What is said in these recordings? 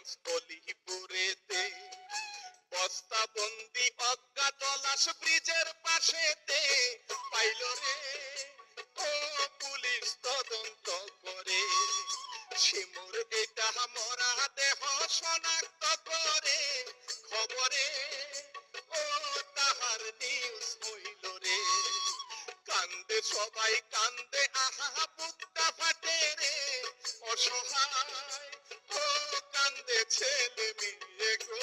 মানিকগঞ্জ কলিপুরেতে বস্তাবন্দি অজ্ঞাত লাশ ব্রিজের পাশেতে পাইল রে ও পুলিশ তদন্ত করে শিমুর এটা মরা দেহ শনাক্ত করে খবরে ও তাহার নিউজ হইল রে কান্দে সবাই কান্দে আহা বুকটা ফাটে রে অসহায় ও কান্দে ছেলে মেয়ে গো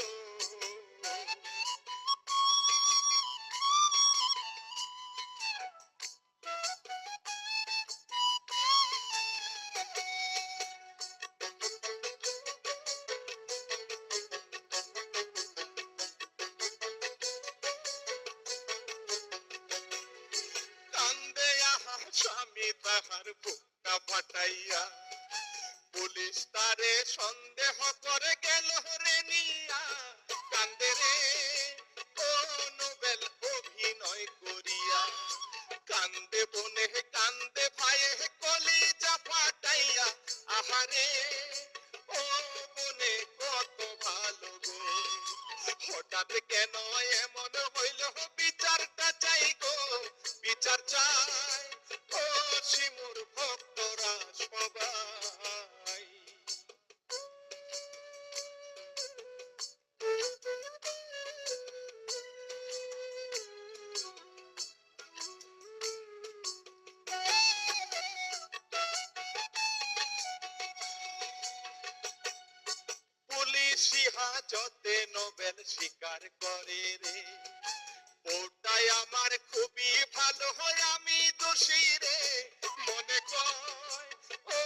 কান্দে আহা স্বামী তাহার বুকটা ফাটাইয়া পুলিশ তারে সন্দেহ করে গেল রে নিয়া কান্দে রে ও নোবেল অভিনয় করিয়া কান্দে বনে কান্দে ভাইয়ে কলিজা ফাটাইয়া আহারে ও বনে কত ভালো গো হঠাৎ কেন এমন হইল বিচারটা চাই গো বিচার চাই ও শিমুর ভক্তরা সবাই পুলিশি হাজতে নোবেল স্বীকার করে রে ওটাই আমার খুবই ভালো হয় আমি দোষী রে মনে কয় ও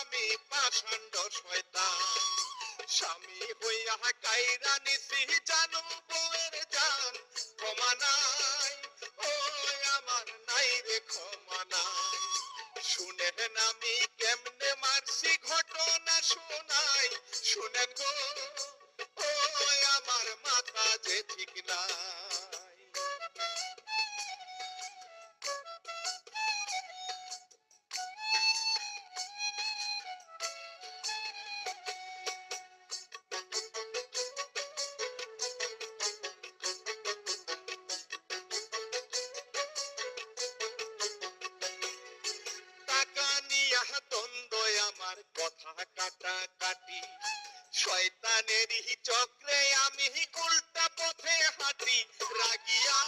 আমি পাষণ্ড শয়তান স্বামী হইয়া কাইরা নিছি জানো বউয়ের জান ক্ষমা নাই ও আমার নাই রে ক্ষমা নাই শুনেন আমি কেমনে মারছি ঘটনা শোনাই শুনেন গো ও আমার মাথা যে ঠিক নাই টাকা নিয়া দ্বন্দ্ব আমার কথা কাটা কাটি শয়তানেরই চক্রে আমি উল্টা পথে হাঁটি রাগিয়া